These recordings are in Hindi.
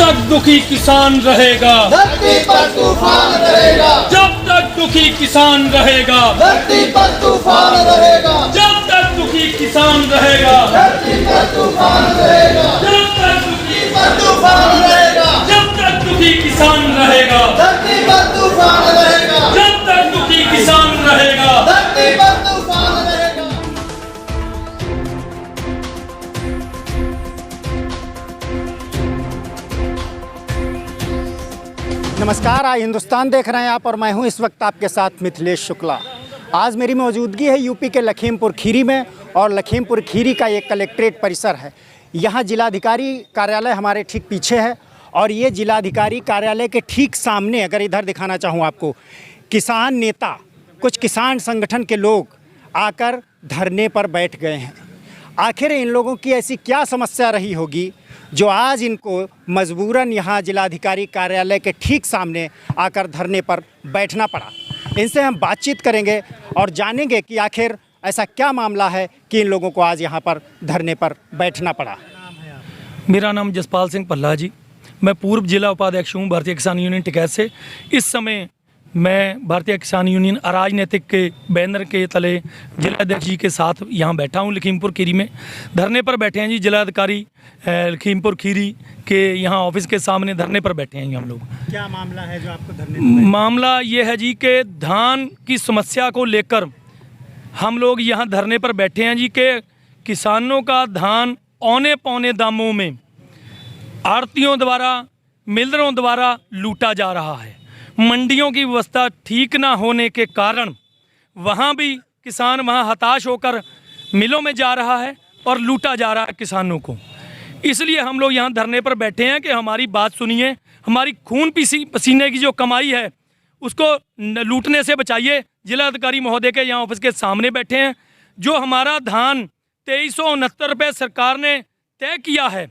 तक दुखी किसान रहेगा, धरती पर तूफान रहेगा। जब तक दुखी किसान रहेगा, धरती पर तूफान रहेगा। जब तक दुखी किसान रहेगा, धरती पर तूफान रहेगा। जब तक दुखी पर तूफान रहेगा। जब तक दुखी किसान रहेगा, धरती पर तूफान रहेगा। जब तक दुखी किसान रहेगा। धरती पर तूफान रहेगा। नमस्कार, आज हिंदुस्तान देख रहे हैं आप और मैं हूं इस वक्त आपके साथ मिथिलेश शुक्ला। आज मेरी मौजूदगी है यूपी के लखीमपुर खीरी में और लखीमपुर खीरी का एक कलेक्ट्रेट परिसर है। यहाँ जिलाधिकारी कार्यालय हमारे ठीक पीछे है और ये जिलाधिकारी कार्यालय के ठीक सामने, अगर इधर दिखाना चाहूँ आपको, किसान नेता, कुछ किसान संगठन के लोग आकर धरने पर बैठ गए हैं। आखिर इन लोगों की ऐसी क्या समस्या रही होगी जो आज इनको मजबूरन यहाँ जिलाधिकारी कार्यालय के ठीक सामने आकर धरने पर बैठना पड़ा। इनसे हम बातचीत करेंगे और जानेंगे कि आखिर ऐसा क्या मामला है कि इन लोगों को आज यहाँ पर धरने पर बैठना पड़ा। मेरा नाम जसपाल सिंह पल्ला जी, मैं पूर्व जिला उपाध्यक्ष हूँ भारतीय किसान यूनियन टिकैत से। इस समय मैं भारतीय किसान यूनियन अराजनीतिक के बैनर के तले जिलाध्यक्ष जी के साथ यहाँ बैठा हूँ लखीमपुर खीरी में। धरने पर बैठे हैं जी, जिलाधिकारी लखीमपुर खीरी के यहाँ ऑफिस के सामने धरने पर बैठे हैं हम लोग। क्या मामला है जो आपको धरने? मामला ये है जी कि धान की समस्या को लेकर हम लोग यहाँ धरने पर बैठे हैं जी कि किसानों का धान औने पौने दामों में आड़तियों द्वारा, मिलरों द्वारा लूटा जा रहा है। मंडियों की व्यवस्था ठीक ना होने के कारण वहाँ भी किसान वहाँ हताश होकर मिलों में जा रहा है और लूटा जा रहा है किसानों को। इसलिए हम लोग यहाँ धरने पर बैठे हैं कि हमारी बात सुनिए, हमारी खून पसीने की जो कमाई है उसको लूटने से बचाइए। जिलाधिकारी महोदय के यहाँ ऑफिस के सामने बैठे हैं। जो हमारा धान 2369 रुपये सरकार ने तय किया है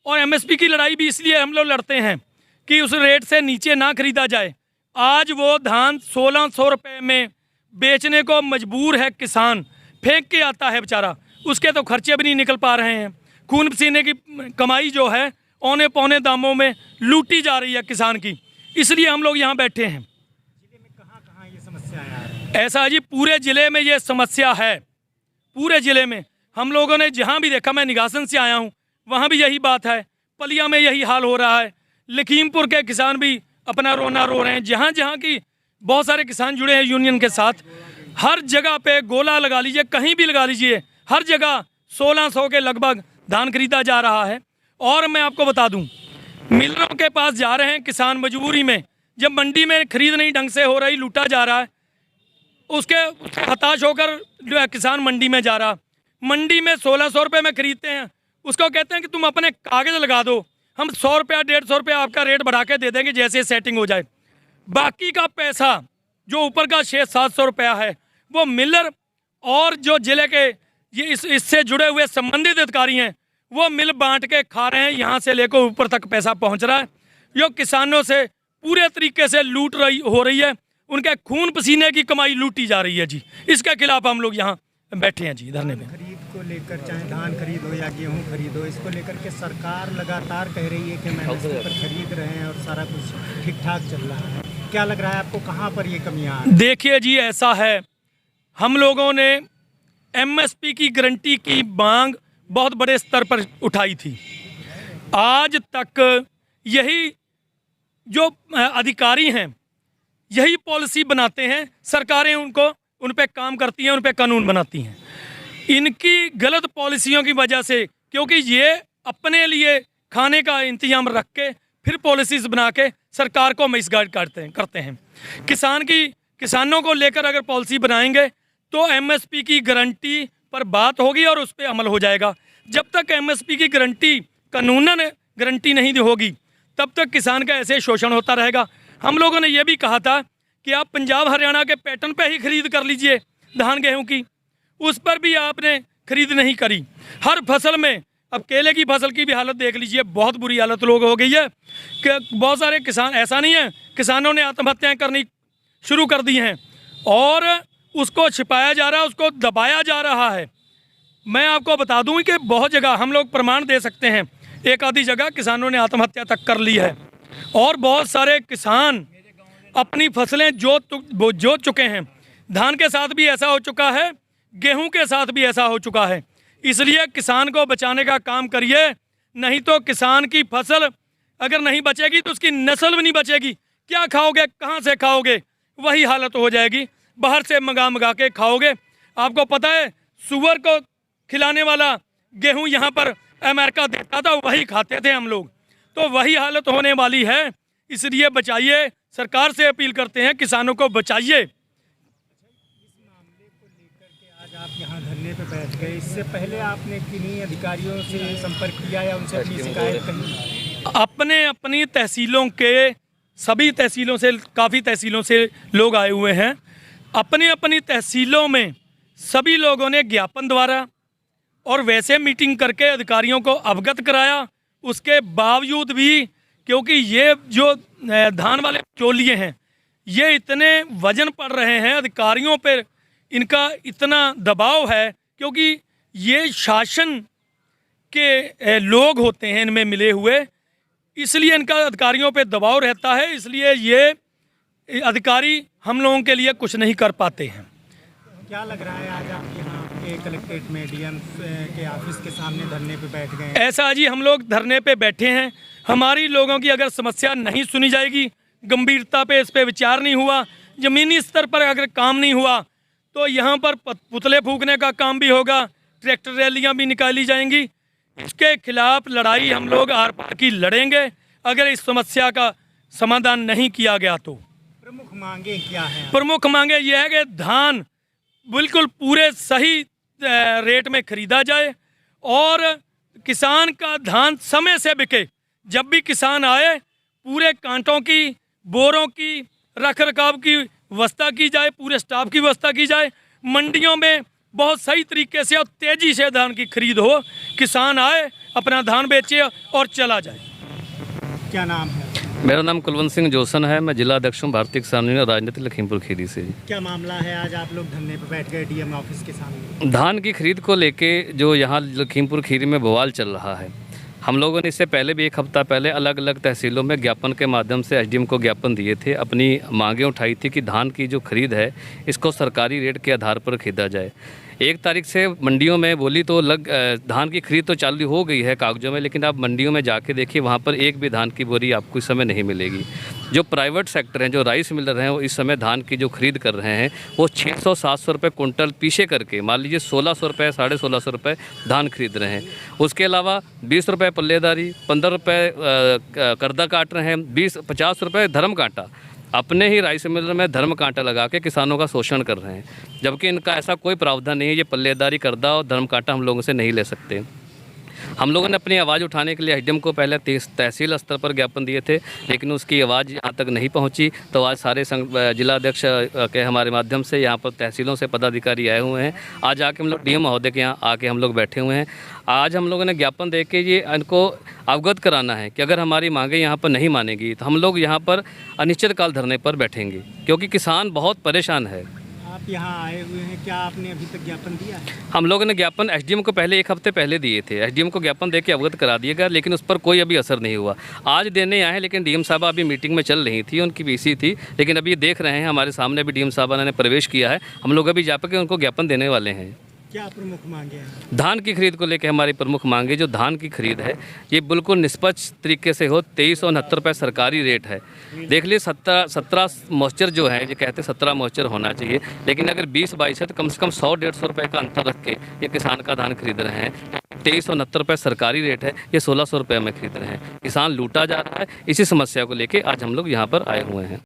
और एमएसपी की लड़ाई भी इसलिए हम लोग लड़ते हैं कि उस रेट से नीचे ना खरीदा जाए। आज वो धान 1600 रुपये में बेचने को मजबूर है किसान, फेंक के आता है बेचारा, उसके तो खर्चे भी नहीं निकल पा रहे हैं। खून पसीने की कमाई जो है औने पौने दामों में लूटी जा रही है किसान की, इसलिए हम लोग यहाँ बैठे हैं। जिले में कहाँ ये समस्या है? ऐसा है जी, पूरे ज़िले में ये समस्या है। पूरे ज़िले में हम लोगों ने जहाँ भी देखा, मैं निगासन से आया हूँ, वहाँ भी यही बात है। पलिया में यही हाल हो रहा है। लखीमपुर के किसान भी अपना रोना रो रहे हैं। जहाँ जहाँ की बहुत सारे किसान जुड़े हैं यूनियन के साथ, हर जगह पे गोला लगा लीजिए, कहीं भी लगा लीजिए, हर जगह 1600 के लगभग धान खरीदा जा रहा है। और मैं आपको बता दूं, मिलरों के पास जा रहे हैं किसान मजबूरी में, जब मंडी में खरीद नहीं ढंग से हो रही, लूटा जा रहा है, उसके हताश होकर जो है किसान मंडी में जा रहा। मंडी में 1600 रुपये में खरीदते हैं, उसको कहते हैं कि तुम अपने कागज़ लगा दो, हम 100 रुपया 150 रुपया आपका रेट बढ़ा के दे देंगे जैसे सेटिंग हो जाए। बाकी का पैसा जो ऊपर का 600-700 रुपया है वो मिलर और जो ज़िले के ये इससे जुड़े हुए संबंधित अधिकारी हैं वो मिल बांट के खा रहे हैं। यहाँ से लेकर ऊपर तक पैसा पहुँच रहा है। जो किसानों से पूरे तरीके से लूट हो रही है, उनके खून पसीने की कमाई लूटी जा रही है जी। इसके खिलाफ हम लोग यहाँ बैठे हैं जी धरने में। खरीद को लेकर, चाहे धान खरीद हो या गेहूं खरीद हो, इसको लेकर के सरकार लगातार कह रही है कि एमएसपी पर खरीद रहे हैं और सारा कुछ ठीक ठाक चल रहा है। क्या लग रहा है आपको, कहाँ पर ये कमियां आ रही हैं? देखिए जी, ऐसा है, हम लोगों ने एमएसपी की गारंटी की मांग बहुत बड़े स्तर पर उठाई थी। आज तक यही जो अधिकारी हैं यही पॉलिसी बनाते हैं, सरकारें उन पे काम करती हैं, उन पे कानून बनाती हैं। इनकी गलत पॉलिसियों की वजह से, क्योंकि ये अपने लिए खाने का इंतजाम रख के फिर पॉलिसीज़ बना के सरकार को मिसगाइड करते हैं। किसानों को लेकर अगर पॉलिसी बनाएंगे तो एमएसपी की गारंटी पर बात होगी और उस पर अमल हो जाएगा। जब तक एमएसपी की गारंटी कानूनन गारंटी नहीं होगी तब तक किसान का ऐसे शोषण होता रहेगा। हम लोगों ने यह भी कहा था कि आप पंजाब हरियाणा के पैटर्न पे ही खरीद कर लीजिए धान गेहूं की, उस पर भी आपने खरीद नहीं करी। हर फसल में, अब केले की फसल की भी हालत देख लीजिए, बहुत बुरी हालत लोग हो गई है कि बहुत सारे किसान, ऐसा नहीं है, किसानों ने आत्महत्याएं करनी शुरू कर दी हैं और उसको छिपाया जा रहा है, उसको दबाया जा रहा है। मैं आपको बता दूं कि बहुत जगह हम लोग प्रमाण दे सकते हैं। एक आधी जगह किसानों ने आत्महत्या तक कर ली है और बहुत सारे किसान अपनी फसलें जोत चुके हैं। धान के साथ भी ऐसा हो चुका है, गेहूं के साथ भी ऐसा हो चुका है। इसलिए किसान को बचाने का काम करिए, नहीं तो किसान की फसल अगर नहीं बचेगी तो उसकी नस्ल भी नहीं बचेगी। क्या खाओगे, कहाँ से खाओगे, वही हालत हो जाएगी। बाहर से मंगा के खाओगे। आपको पता है सुअर को खिलाने वाला गेहूं यहाँ पर अमेरिका देता था, वही खाते थे हम लोग। तो वही हालत होने वाली है। इसलिए बचाइए, सरकार से अपील करते हैं किसानों को बचाइए। आज आप यहाँ धरने पे बैठ गए, इससे पहले आपने किन्हीं अधिकारियों से संपर्क किया या उनसे अपनी शिकायत कही? अपनी तहसीलों के सभी तहसीलों से, काफ़ी तहसीलों से लोग आए हुए हैं। अपनी तहसीलों में सभी लोगों ने ज्ञापन द्वारा और वैसे मीटिंग करके अधिकारियों को अवगत कराया। उसके बावजूद भी, क्योंकि ये जो धान वाले चोलिए हैं ये इतने वजन पड़ रहे हैं, अधिकारियों पर इनका इतना दबाव है, क्योंकि ये शासन के लोग होते हैं इनमें मिले हुए, इसलिए इनका अधिकारियों पे दबाव रहता है। इसलिए ये अधिकारी हम लोगों के लिए कुछ नहीं कर पाते हैं। क्या लग रहा है आज आप यहाँ के कलेक्ट्रेट में डीएम के ऑफिस के सामने धरने पे बैठ गए? ऐसा जी, हम लोग धरने पे बैठे हैं। हमारी लोगों की अगर समस्या नहीं सुनी जाएगी, गंभीरता पे इस पे विचार नहीं हुआ, ज़मीनी स्तर पर अगर काम नहीं हुआ, तो यहाँ पर पुतले फूकने का काम भी होगा, ट्रैक्टर रैलियाँ भी निकाली जाएंगी। इसके खिलाफ लड़ाई हम लोग आर पार की लड़ेंगे अगर इस समस्या का समाधान नहीं किया गया तो। प्रमुख मांगे क्या हैं? प्रमुख मांगे ये है कि धान बिल्कुल पूरे सही रेट में खरीदा जाए और किसान का धान समय से बिके। जब भी किसान आए पूरे कांटों की, बोरों की, रख रखाव की व्यवस्था की जाए, पूरे स्टाफ की व्यवस्था की जाए। मंडियों में बहुत सही तरीके से और तेज़ी से धान की खरीद हो, किसान आए, अपना धान बेचे और चला जाए। क्या नाम है? मेरा नाम कुलवंत सिंह जोसन है। मैं जिला अध्यक्ष हूँ भारतीय किसान यूनियन राजनीति लखीमपुर खीरी से। क्या मामला है, आज आप लोग धरने पे बैठ गए डीएम ऑफिस के सामने? धान की खरीद को लेके जो यहाँ लखीमपुर खीरी में बवाल चल रहा है, हम लोगों ने इससे पहले भी एक हफ्ता पहले अलग अलग तहसीलों में ज्ञापन के माध्यम से एसडीएम को ज्ञापन दिए थे। अपनी मांगें उठाई थी कि धान की जो खरीद है इसको सरकारी रेट के आधार पर खरीदा जाए। 1 तारीख से मंडियों में बोली तो धान की खरीद तो चालू हो गई है कागजों में, लेकिन आप मंडियों में जाके देखिए वहाँ पर एक भी धान की बोरी आपको इस समय नहीं मिलेगी। जो प्राइवेट सेक्टर हैं, जो राइस मिलर हैं, वो इस समय धान की जो खरीद कर रहे हैं वो 600-700 रुपये कुंटल पीछे करके, मान लीजिए 1600 रुपये, 1650 रुपये धान खरीद रहे हैं। उसके अलावा 20 रुपये पल्लेदारी, 15 रुपये कर्दा काट रहे हैं, 50 रुपये धर्म कांटा, अपने ही राइस मिलर में धर्म कांटा लगा के किसानों का शोषण कर रहे हैं, जबकि इनका ऐसा कोई प्रावधान नहीं है। ये पल्लेदारी, कर्दा और धर्म कांटा हम लोगों से नहीं ले सकते। हम लोगों ने अपनी आवाज़ उठाने के लिए एसडीएम को पहले तहसील स्तर पर ज्ञापन दिए थे, लेकिन उसकी आवाज़ यहाँ तक नहीं पहुँची। तो आज सारे जिला अध्यक्ष के हमारे माध्यम से यहाँ पर तहसीलों से पदाधिकारी आए हुए हैं। आज आके हम लोग डीएम महोदय के यहाँ आके हम लोग बैठे हुए हैं। आज हम लोगों ने ज्ञापन दे के ये इनको अवगत कराना है कि अगर हमारी मांगें यहाँ पर नहीं मानेगी तो हम लोग यहाँ पर अनिश्चितकाल धरने पर बैठेंगे, क्योंकि किसान बहुत परेशान है। आप यहाँ आए हुए हैं, क्या आपने अभी तक ज्ञापन दिया है? हम लोगों ने ज्ञापन एसडीएम को पहले 1 हफ्ते पहले दिए थे। एसडीएम को ज्ञापन देके अवगत करा दिया गया, लेकिन उस पर कोई अभी असर नहीं हुआ। आज देने आए हैं, लेकिन डीएम साहबा अभी मीटिंग में चल रही थी, उनकी बीसी थी, लेकिन अभी देख रहे हैं हमारे सामने भी डीएम साहबा ने प्रवेश किया है। हम लोग अभी जा के उनको ज्ञापन देने वाले हैं। क्या प्रमुख मांगे हैं? धान की खरीद को लेकर हमारी प्रमुख मांगे, जो धान की खरीद है ये बिल्कुल निष्पक्ष तरीके से हो। 2369 रुपये सरकारी रेट है। देख लीजिए 17 मॉइस्चर जो है, ये कहते हैं 17 मॉइस्चर होना चाहिए, लेकिन अगर 20-22 है तो कम से कम 100-150 रुपये का अंतर रख के ये किसान का धान खरीद रहे हैं। 2369 रुपये सरकारी रेट है, ये 1600 रुपये में खरीद रहे हैं। किसान लूटा जा रहा है। इसी समस्या को लेकर आज हम लोग यहाँ पर आए हुए हैं।